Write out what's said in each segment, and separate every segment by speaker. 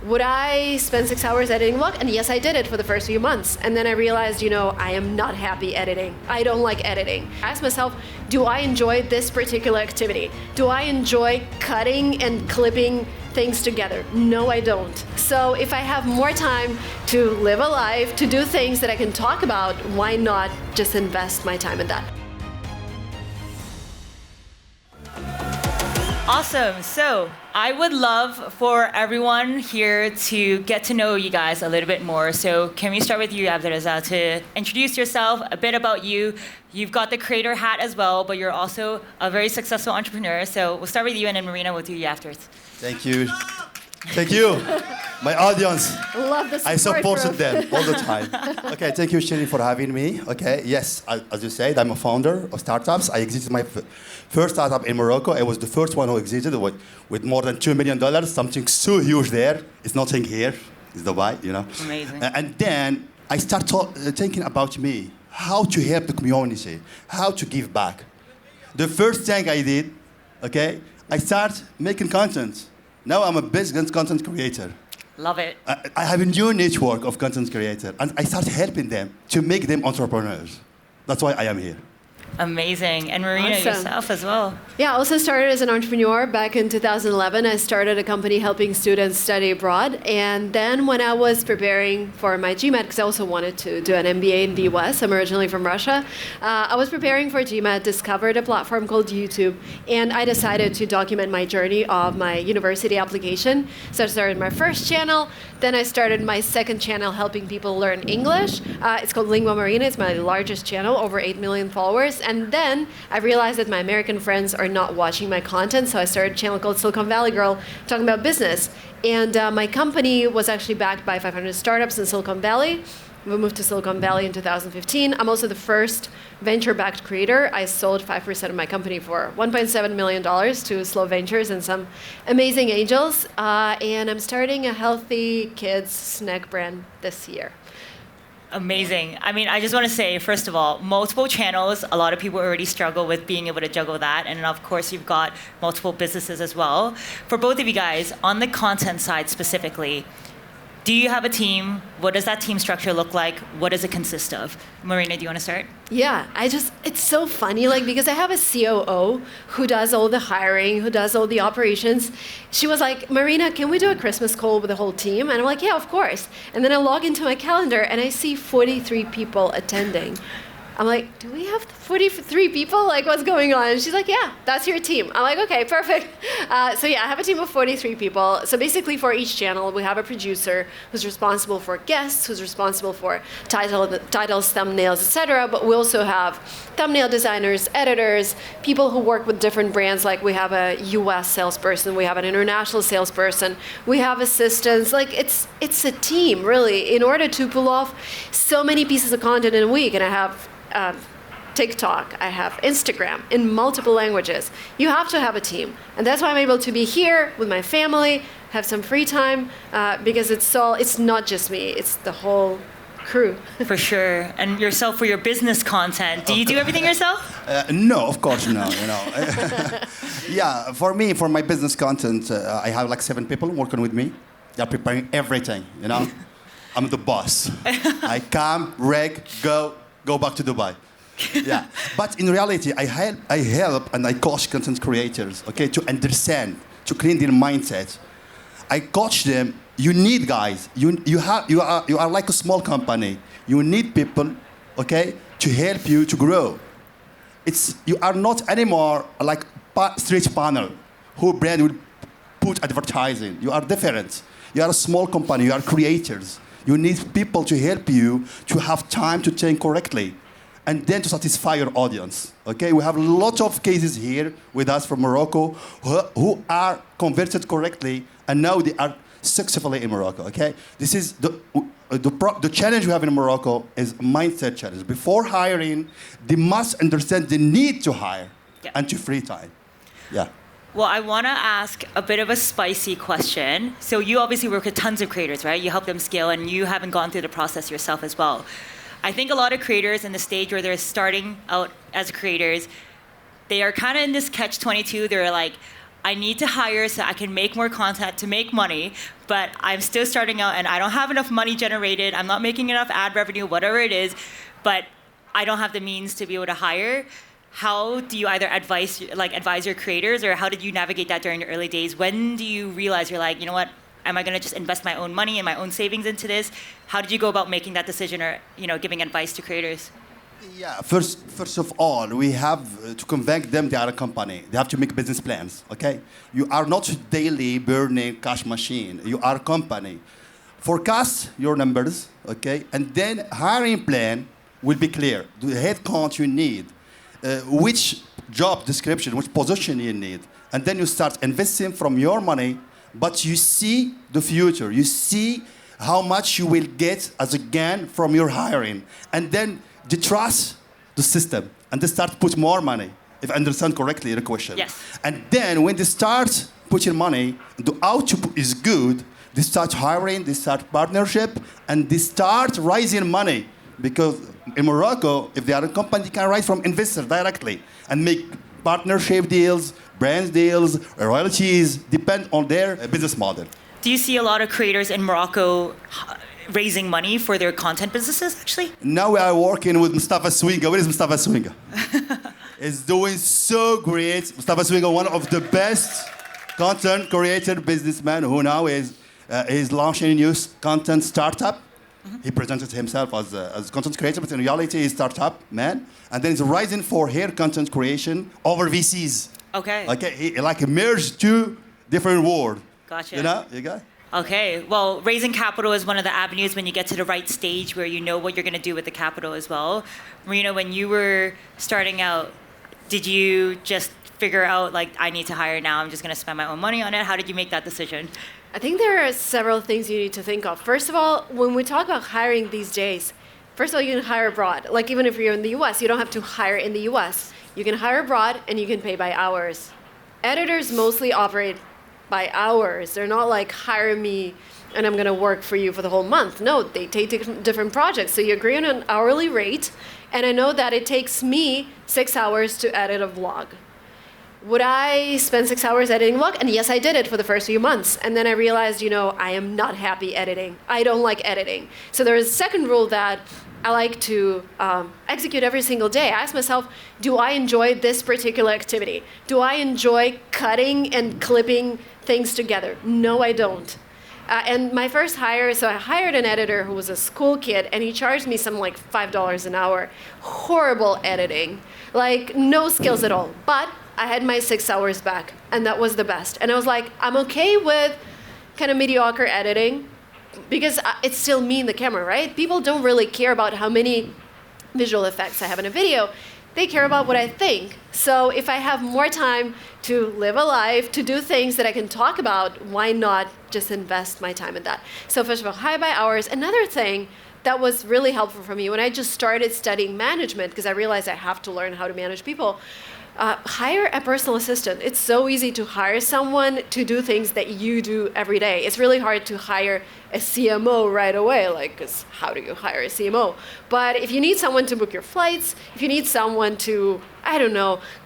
Speaker 1: would I spend 6 hours editing a vlog? And yes, I did it for the first few months. And then I realized, I am not happy editing. I don't like editing. I asked myself, do I enjoy this particular activity? Do I enjoy cutting and clipping things together? No, I don't. So if I have more time to live a life, to do things that I can talk about, why not just invest my time in that?
Speaker 2: Awesome. So I would love for everyone here to get to know you guys a little bit more. So can we start with you, Abderrazak, to introduce yourself, a bit about you. You've got the creator hat as well, but you're also a very successful entrepreneur. So we'll start with you, and then Marina will do you afterwards.
Speaker 3: Thank you. Thank you, my audience.
Speaker 1: Love the support
Speaker 3: I supported
Speaker 1: group.
Speaker 3: them all the time. Okay, thank you, Sherry, for having me. Okay, yes, as you said, I'm a founder of startups. I exited my first startup in Morocco. I was the first one who exited with more than $2 million, something so huge there. It's nothing here. It's Dubai,
Speaker 2: Amazing.
Speaker 3: And then I start thinking about me, how to help the community, how to give back. The first thing I did, okay, I start making content. Now I'm a business content creator.
Speaker 2: Love it.
Speaker 3: I have a new network of content creators, and I start helping them to make them entrepreneurs. That's why I am here.
Speaker 2: Amazing. And Marina,
Speaker 1: Awesome.
Speaker 2: yourself as well.
Speaker 1: Yeah, I also started as an entrepreneur back in 2011. I started a company helping students study abroad. And then when I was preparing for my GMAT, because I also wanted to do an MBA in the US, I'm originally from Russia, I was preparing for GMAT, discovered a platform called YouTube, and I decided to document my journey of my university application. So I started my first channel, then I started my second channel helping people learn English. It's called Linguamarina. It's my largest channel, over 8 million followers. And then I realized that my American friends are not watching my content, so I started a channel called Silicon Valley Girl, talking about business. And my company was actually backed by 500 startups in Silicon Valley. We moved to Silicon Valley in 2015. I'm also the first venture-backed creator. I sold 5% of my company for $1.7 million to Slow Ventures and some amazing angels. And I'm starting a healthy kids snack brand this year.
Speaker 2: Amazing. I mean, I just want to say, first of all, multiple channels. A lot of people already struggle with being able to juggle that. And of course, you've got multiple businesses as well. For both of you guys, on the content side specifically, do you have a team? What does that team structure look like? What does it consist of? Marina, do you want to start?
Speaker 1: Yeah, it's so funny, because I have a COO who does all the hiring, who does all the operations. She was like, Marina, can we do a Christmas call with the whole team? And I'm like, yeah, of course. And then I log into my calendar and I see 43 people attending. I'm like, do we have 43 people? Like, what's going on? And she's like, yeah, that's your team. I'm like, okay, perfect. So yeah, I have a team of 43 people. So basically for each channel, we have a producer who's responsible for guests, who's responsible for titles, thumbnails, etc. But we also have thumbnail designers, editors, people who work with different brands. Like we have a US salesperson, we have an international salesperson, we have assistants. Like it's a team, really, in order to pull off so many pieces of content in a week. And I have TikTok, I have Instagram in multiple languages. You have to have a team. And that's why I'm able to be here with my family, have some free time, because it's not just me, it's the whole crew.
Speaker 2: For sure. And yourself for your business content. Do you do everything yourself?
Speaker 3: No, of course not. Yeah, for me, for my business content, I have like 7 people working with me. They're preparing everything, I'm the boss. I come, go back to Dubai. Yeah, but in reality, I help and I coach content creators, okay, to understand, to clean their mindset. I coach them. You need guys. You are like a small company. You need people, okay, to help you to grow. You are not anymore like street panel, who brand will put advertising. You are different. You are a small company. You are creators. You need people to help you to have time to think correctly and then to satisfy your audience. Okay, we have a lot of cases here with us from Morocco who are converted correctly and now they are successfully in Morocco. Okay, this is the challenge we have in Morocco is a mindset challenge. Before hiring, they must understand the need to hire and to free time. Yeah.
Speaker 2: Well, I want to ask a bit of a spicy question. So you obviously work with tons of creators, right? You help them scale, and you haven't gone through the process yourself as well. I think a lot of creators in the stage where they're starting out as creators, they are kind of in this catch-22. They're like, I need to hire so I can make more content to make money, but I'm still starting out and I don't have enough money generated. I'm not making enough ad revenue, whatever it is, but I don't have the means to be able to hire. How do you either advise your creators, or how did you navigate that during the early days? When do you realize you're like, you know what, am I going to just invest my own money and my own savings into this? How did you go about making that decision, or giving advice to creators?
Speaker 3: Yeah, first of all, we have to convince them they are a company. They have to make business plans, okay? You are not a daily burning cash machine. You are a company. Forecast your numbers, okay? And then hiring plan will be clear. The headcount you need, which job description, which position you need. And then you start investing from your money, but you see the future. You see how much you will get as a gain from your hiring. And then they trust the system, and they start to put more money, if I understand correctly the question.
Speaker 2: Yes.
Speaker 3: And then when they start putting money, the output is good, they start hiring, they start partnership, and they start raising money. Because in Morocco, if they are a company, they can raise from investors directly and make partnership deals, brand deals, royalties, depend on their business model.
Speaker 2: Do you see a lot of creators in Morocco raising money for their content businesses, actually?
Speaker 3: Now we are working with Mustafa Swinga. Where is Mustafa Swinga? He's doing so great. Mustafa Swinga, one of the best content creator businessmen who now is launching a new content startup. Mm-hmm. He presented himself as a content creator, but in reality he's a startup man. And then he's rising for hair content creation over VCs.
Speaker 2: Okay.
Speaker 3: He like merged two different worlds.
Speaker 2: Gotcha.
Speaker 3: You got?
Speaker 2: Okay, well, raising capital is one of the avenues when you get to the right stage where you know what you're going to do with the capital as well. Marina, when you were starting out, did you just figure out, like, I need to hire now, I'm just going to spend my own money on it? How did you make that decision?
Speaker 1: I think there are several things you need to think of. First of all, when we talk about hiring these days, first of all, you can hire abroad. Like, even if you're in the US, you don't have to hire in the US. You can hire abroad, and you can pay by hours. Editors mostly operate by hours. They're not like, hire me and I'm going to work for you for the whole month. No, they take different projects. So you agree on an hourly rate, and I know that it takes me 6 hours to edit a vlog. Would I spend 6 hours editing a vlog? And yes, I did it for the first few months. And then I realized, I am not happy editing. I don't like editing. So there is a second rule that I like to execute every single day. I ask myself, do I enjoy this particular activity? Do I enjoy cutting and clipping things together? No, I don't. And my first hire, so I hired an editor who was a school kid, and he charged me something like $5 an hour. Horrible editing, like no skills at all. But I had my 6 hours back, and that was the best. And I was like, I'm okay with kind of mediocre editing, because it's still me in the camera, right? People don't really care about how many visual effects I have in a video. They care about what I think. So if I have more time to live a life, to do things that I can talk about, why not just invest my time in that? So first of all, hire by hours. Another thing that was really helpful for me when I just started studying management, because I realized I have to learn how to manage people, hire a personal assistant. It's so easy to hire someone to do things that you do every day. It's really hard to hire a CMO right away, because how do you hire a CMO? But if you need someone to book your flights, if you need someone to,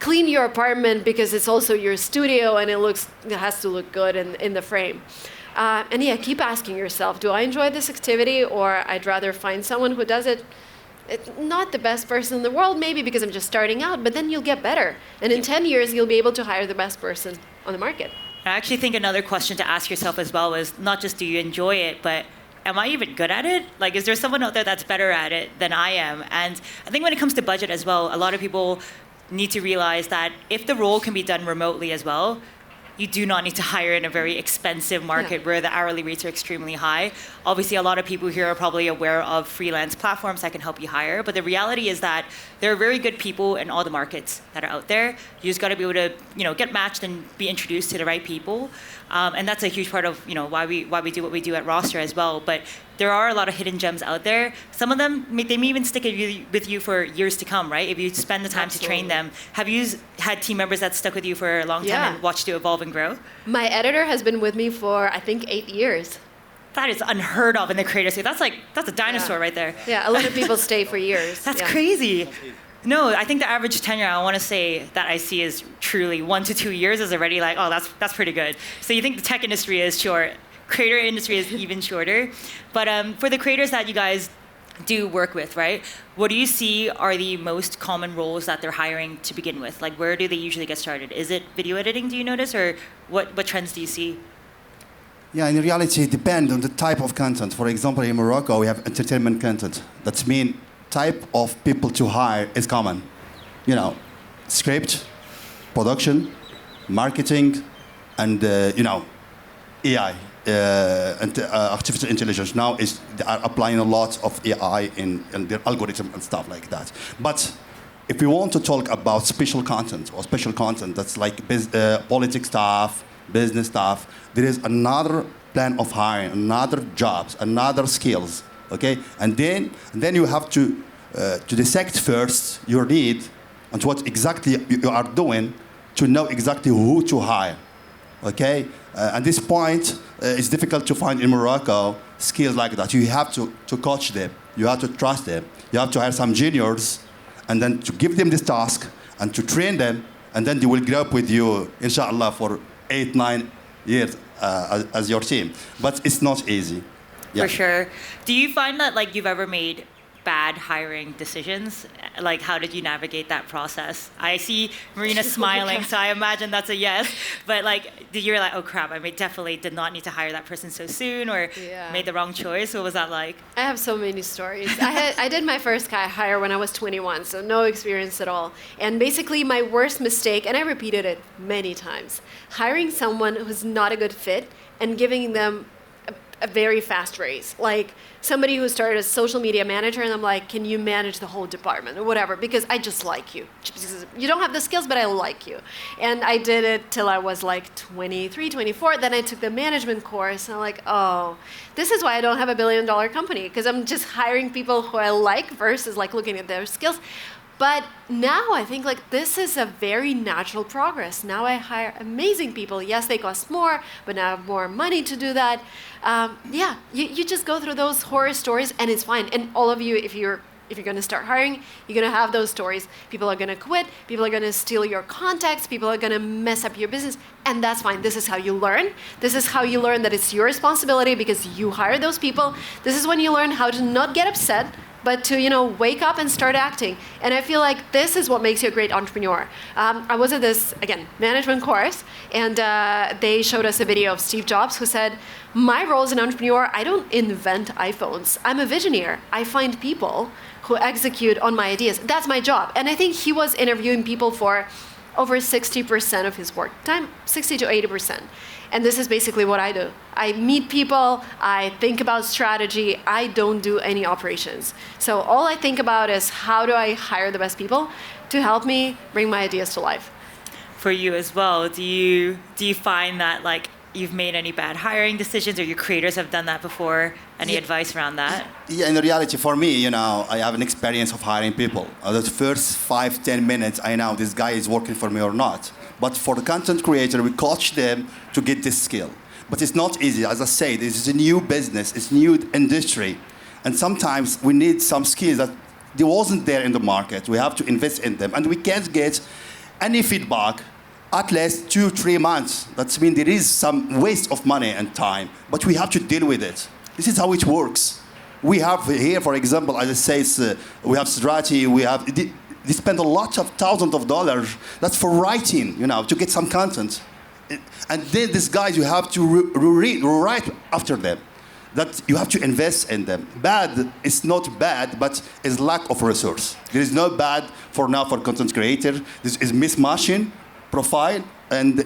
Speaker 1: clean your apartment because it's also your studio and it has to look good in the frame. Keep asking yourself, do I enjoy this activity, or I'd rather find someone who does it? It's not the best person in the world, maybe because I'm just starting out, but then you'll get better. And in 10 years, you'll be able to hire the best person on the market.
Speaker 2: I actually think another question to ask yourself as well is not just do you enjoy it, but am I even good at it? Like, is there someone out there that's better at it than I am? And I think when it comes to budget as well, a lot of people need to realize that if the role can be done remotely as well, you do not need to hire in a very expensive market where the hourly rates are extremely high. Obviously, a lot of people here are probably aware of freelance platforms that can help you hire, but the reality is that there are very good people in all the markets that are out there. You just got to be able to, get matched and be introduced to the right people, and that's a huge part of, why we do what we do at Roster as well. But there are a lot of hidden gems out there. Some of them, they may even stick with you for years to come, right? If you spend the time to train them. Have you had team members that stuck with you for a long time and watched you evolve and grow?
Speaker 1: My editor has been with me for, I think, 8 years.
Speaker 2: That is unheard of in the creator space. That's a dinosaur right there.
Speaker 1: Yeah, a lot of people stay for years.
Speaker 2: That's crazy. No, I think the average tenure, I want to say that I see is truly 1 to 2 years is already like, oh, that's pretty good. So you think the tech industry is short, creator industry is even shorter. But for the creators that you guys do work with, right? What do you see are the most common roles that they're hiring to begin with? Like, where do they usually get started? Is it video editing, do you notice? Or what trends do you see?
Speaker 3: Yeah, in reality, it depends on the type of content. For example, in Morocco, we have entertainment content. That means type of people to hire is common. You know, script, production, marketing, and AI, and artificial intelligence. Now they are applying a lot of AI in their algorithm and stuff like that. But if we want to talk about special content or special content that's like politics stuff, business stuff, there is another plan of hiring, another jobs, another skills, okay? And then you have to dissect first your need and what exactly you are doing to know exactly who to hire, okay? At this point, it's difficult to find in Morocco skills like that. You have to coach them. You have to trust them. You have to hire some juniors and then to give them this task and to train them, and then they will grow up with you, inshallah, for 8-9 years as your team. But it's not easy. Yeah.
Speaker 2: For sure. Do you find that like you've ever made bad hiring decisions? Like, how did you navigate that process? I see Marina smiling, so I imagine that's a yes. But like, you're like, oh crap, definitely did not need to hire that person so soon, or made the wrong choice. What was that like?
Speaker 1: I have so many stories. I did my first hire when I was 21, so no experience at all. And basically my worst mistake, and I repeated it many times, hiring someone who's not a good fit and giving them a very fast raise. Like somebody who started as social media manager, and I'm like, can you manage the whole department or whatever? Because I just like you. You don't have the skills, but I like you. And I did it till I was like 23, 24. Then I took the management course, and I'm like, oh, this is why I don't have $1 billion company, because I'm just hiring people who I like versus like looking at their skills. But now I think like this is a very natural progress. Now I hire amazing people. Yes, they cost more, but now I have more money to do that. You just go through those horror stories, and it's fine. And all of you, if you're going to start hiring, you're going to have those stories. People are going to quit. People are going to steal your contacts. People are going to mess up your business, and that's fine. This is how you learn. This is how you learn that it's your responsibility because you hire those people. This is when you learn how to not get upset, but to wake up and start acting. And I feel like this is what makes you a great entrepreneur. I was at this, again, management course, and they showed us a video of Steve Jobs, who said, my role as an entrepreneur, I don't invent iPhones. I'm a visionary. I find people who execute on my ideas. That's my job. And I think he was interviewing people for over 60% of his work time, 60 to 80%. And this is basically what I do. I meet people, I think about strategy, I don't do any operations. So all I think about is how do I hire the best people to help me bring my ideas to life.
Speaker 2: For you as well, do you find that like you've made any bad hiring decisions, or your creators have done that before? Any advice around that?
Speaker 3: Yeah, in reality, for me, I have an experience of hiring people. The first 5-10 minutes, I know this guy is working for me or not. But for the content creator, we coach them to get this skill. But it's not easy. As I say, this is a new business, it's a new industry. And sometimes we need some skills that they wasn't there in the market. We have to invest in them. And we can't get any feedback at least 2-3 months. That means there is some waste of money and time. But we have to deal with it. This is how it works. We have here, for example, as I say, we have strategy, they spend a lot of thousands of dollars. That's for writing, to get some content. And then these guys, you have to rewrite after them. That you have to invest in them. Bad is not bad, but it's lack of resource. There is no bad for now for content creator. This is mismatching profile, and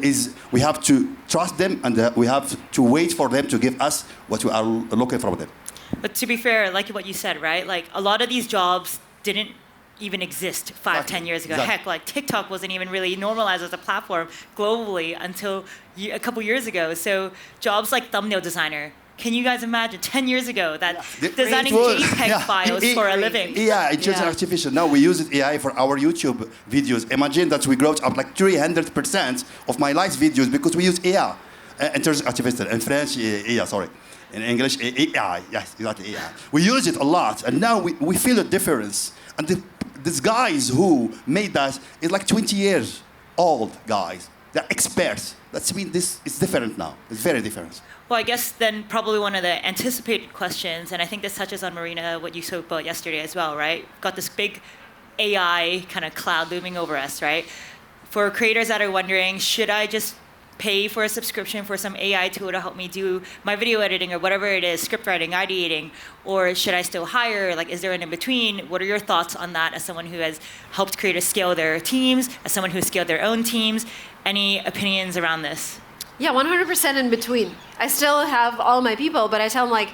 Speaker 3: we have to trust them, and we have to wait for them to give us what we are looking from them.
Speaker 2: But to be fair, like what you said, right? Like a lot of these jobs didn't even exist 5-10 years ago.
Speaker 3: Exactly.
Speaker 2: Heck, like TikTok wasn't even really normalized as a platform globally until a couple years ago. So jobs like thumbnail designer, can you guys imagine 10 years ago that designing JPEG files for a living?
Speaker 3: Yeah, it's just artificial. Now we use AI for our YouTube videos. Imagine that we growth up like 300% of my last videos because we use AI. In terms of artificial, in French, AI, sorry. In English, AI, yes, exactly, AI. We use it a lot, and now we feel the difference. And these guys who made that is like 20 years old guys. They're experts. That's mean this is different now. It's very different.
Speaker 2: Well, I guess then probably one of the anticipated questions, and I think this touches on, Marina, what you spoke about yesterday as well, right? Got this big AI kind of cloud looming over us, right? For creators that are wondering, should I just pay for a subscription for some AI tool to help me do my video editing or whatever it is, script writing, ideating, or should I still hire? Like, is there an in-between? What are your thoughts on that as someone who has helped creators scale their teams, as someone who's scaled their own teams? Any opinions around this?
Speaker 1: Yeah, 100% in between. I still have all my people, but I tell them like,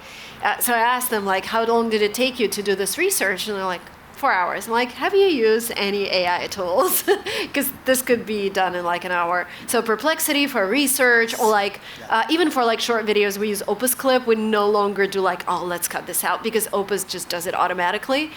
Speaker 1: so I ask them like, how long did it take you to do this research? And they're like, 4 hours. I'm like, have you used any AI tools? Because this could be done in like an hour. So Perplexity for research, or like even for like short videos, we use Opus Clip. We no longer do like, oh, let's cut this out, because Opus just does it automatically.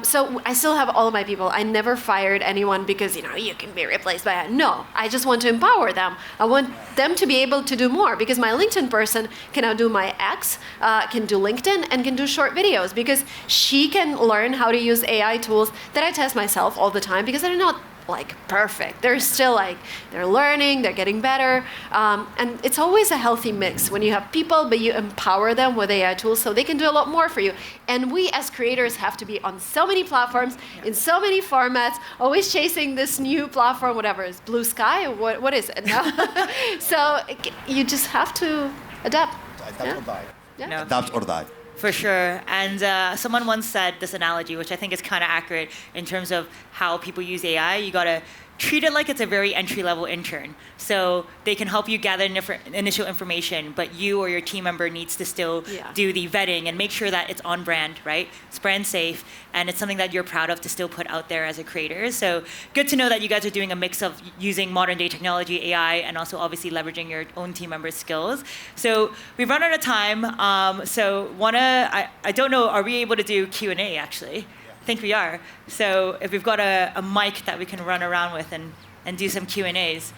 Speaker 1: So I still have all of my people. I never fired anyone because, you know, you can be replaced by it. No, I just want to empower them. I want them to be able to do more, because my LinkedIn person can now do my X, can do LinkedIn, and can do short videos, because she can learn how to use AI tools that I test myself all the time, because they're not like perfect. They're still like, they're learning, they're getting better. And it's always a healthy mix when you have people, but you empower them with AI tools so they can do a lot more for you. And we as creators have to be on so many platforms, in so many formats, always chasing this new platform, whatever is Blue Sky, or what is it now? So you just have to adapt.
Speaker 3: Adapt or die.
Speaker 1: Yeah.
Speaker 2: No.
Speaker 3: Adapt or die.
Speaker 2: For sure. And someone once said this analogy, which I think is kind of accurate in terms of how people use AI. You got to treat it like it's a very entry-level intern. So they can help you gather initial information, but you or your team member needs to still do the vetting and make sure that it's on brand, right? It's brand safe, and it's something that you're proud of to still put out there as a creator. So good to know that you guys are doing a mix of using modern day technology, AI, and also obviously leveraging your own team members' skills. So we've run out of time. I don't know, are we able to do Q&A actually? I think we are. So if we've got a mic that we can run around with and do some Q&As.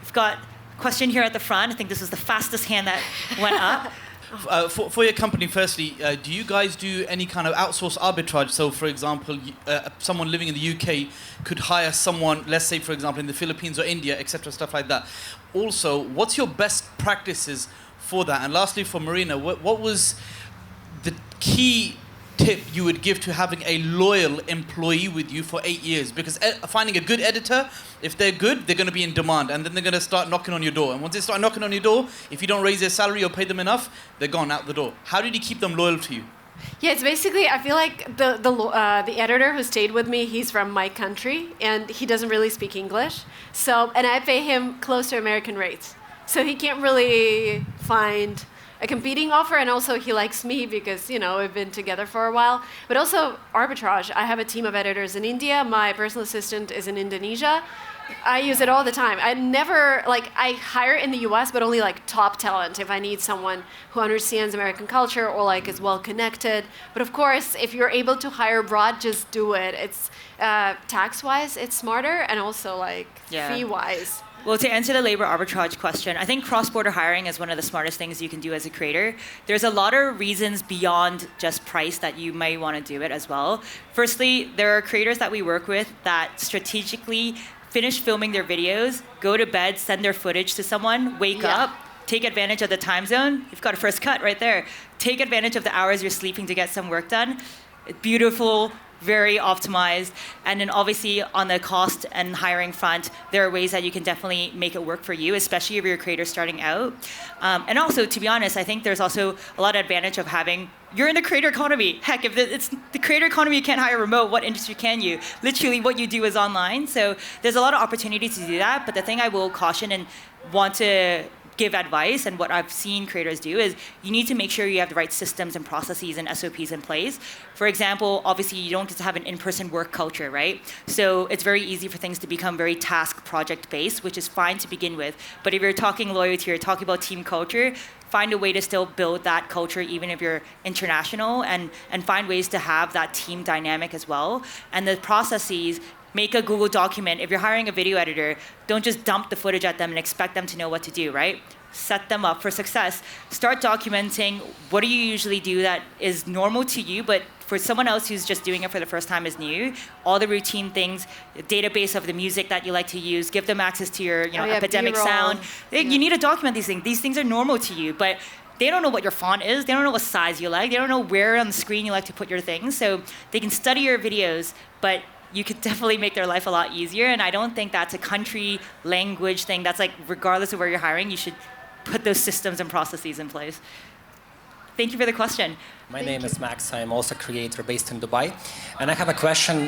Speaker 2: We've got a question here at the front. I think this was the fastest hand that went up.
Speaker 4: For your company, firstly, do you guys do any kind of outsource arbitrage? So, for example, someone living in the UK could hire someone, let's say, for example, in the Philippines or India, etc., stuff like that. Also, what's your best practices for that? And lastly, for Marina, what was the key tip you would give to having a loyal employee with you for 8 years? Because finding a good editor, if they're good, they're going to be in demand, and then they're going to start knocking on your door. And once they start knocking on your door, if you don't raise their salary or pay them enough, they're gone out the door. How did you keep them loyal to you?
Speaker 1: Yeah, it's basically, I feel like the editor who stayed with me, he's from my country, and he doesn't really speak English. So, and I pay him close to American rates. So he can't really find a competing offer, and also he likes me because, you know, we've been together for a while. But also arbitrage. I have a team of editors in India. My personal assistant is in Indonesia. I use it all the time. I hire in the US, but only like top talent if I need someone who understands American culture or like is well connected. But of course, if you're able to hire abroad, just do it. It's tax-wise, it's smarter, and also like fee-wise.
Speaker 2: Well, to answer the labor arbitrage question, I think cross-border hiring is one of the smartest things you can do as a creator. There's a lot of reasons beyond just price that you may want to do it as well. Firstly, there are creators that we work with that strategically finish filming their videos, go to bed, send their footage to someone, wake up, take advantage of the time zone. You've got a first cut right there. Take advantage of the hours you're sleeping to get some work done. Beautiful, very optimized. And then obviously on the cost and hiring front, there are ways that you can definitely make it work for you, especially if you're a creator starting out. And also, to be honest, I think there's also a lot of advantage of having, you're in the creator economy. Heck, if it's the creator economy, you can't hire remote, what industry can you? Literally what you do is online. So there's a lot of opportunities to do that. But the thing I will caution and want to give advice, and what I've seen creators do, is you need to make sure you have the right systems and processes and SOPs in place. For example, obviously you don't get to have an in-person work culture, right? So it's very easy for things to become very task project based, which is fine to begin with. But if you're talking loyalty, you're talking about team culture, find a way to still build that culture even if you're international, and find ways to have that team dynamic as well. And the processes, make a Google document. If you're hiring a video editor, don't just dump the footage at them and expect them to know what to do, right? Set them up for success. Start documenting what do you usually do that is normal to you, but for someone else who's just doing it for the first time is new, all the routine things, the database of the music that you like to use, give them access to your epidemic
Speaker 1: B-roll.
Speaker 2: sound. You need to document these things. These things are normal to you, but they don't know what your font is. They don't know what size you like. They don't know where on the screen you like to put your things. So they can study your videos, but you could definitely make their life a lot easier. And I don't think that's a country language thing. That's like, regardless of where you're hiring, you should put those systems and processes in place. Thank you for the question.
Speaker 5: My name is Max. I'm also a creator based in Dubai. And I have a question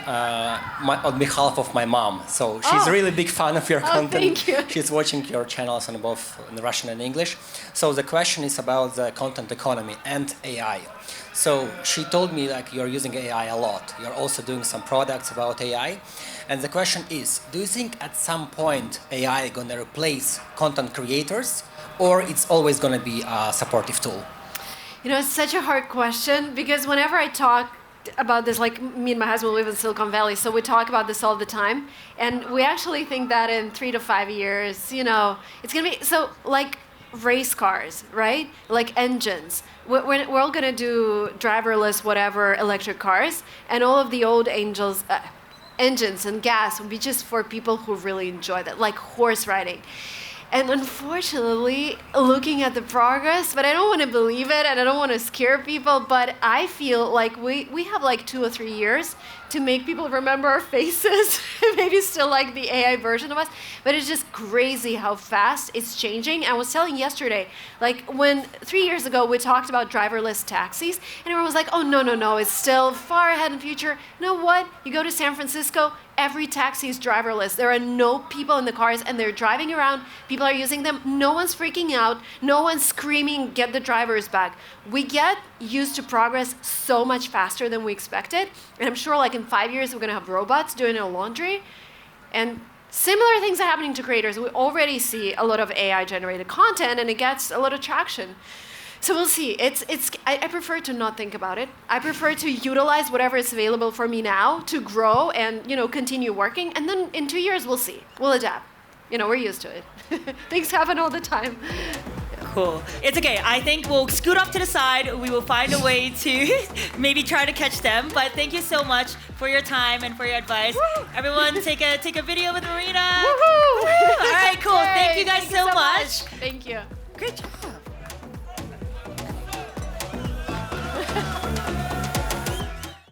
Speaker 5: on behalf of my mom. So she's a really big fan of your content.
Speaker 1: Thank you.
Speaker 5: She's watching your channels in both in Russian and English. So the question is about the content economy and AI. So she told me like you're using AI a lot. You're also doing some products about AI. And the question is, do you think at some point AI is going to replace content creators, or it's always going to be a supportive tool?
Speaker 1: You know, it's such a hard question because whenever I talk about this, like me and my husband live in Silicon Valley, so we talk about this all the time. And we actually think that in 3 to 5 years, you know, it's going to be, so like race cars, right? Like engines. We're all going to do driverless, whatever, electric cars. And all of the old engines and gas will be just for people who really enjoy that, like horse riding. And unfortunately, looking at the progress, but I don't want to believe it and I don't want to scare people, but I feel like we have like 2 or 3 years to make people remember our faces, maybe still like the AI version of us, but it's just crazy how fast it's changing. I was telling yesterday, like when 3 years ago we talked about driverless taxis, and everyone was like, oh, no, it's still far ahead in the future. You know what? You go to San Francisco, every taxi is driverless. There are no people in the cars and they're driving around. People are using them. No one's freaking out. No one's screaming, get the drivers back. We get used to progress so much faster than we expected. And I'm sure like in 5 years, we're going to have robots doing our laundry. And similar things are happening to creators. We already see a lot of AI generated content and it gets a lot of traction. So we'll see. I prefer to not think about it. I prefer to utilize whatever is available for me now to grow and, you know, continue working. And then in 2 years, we'll see. We'll adapt. You know, we're used to it. Things happen all the time.
Speaker 2: Cool. It's okay. I think we'll scoot off to the side. We will find a way to maybe try to catch them. But thank you so much for your time and for your advice. Woo! Everyone, take a video with Marina.
Speaker 1: Woohoo!
Speaker 2: All right, cool.
Speaker 1: Yay.
Speaker 2: Thank you guys so much.
Speaker 1: Thank you.
Speaker 2: Great job.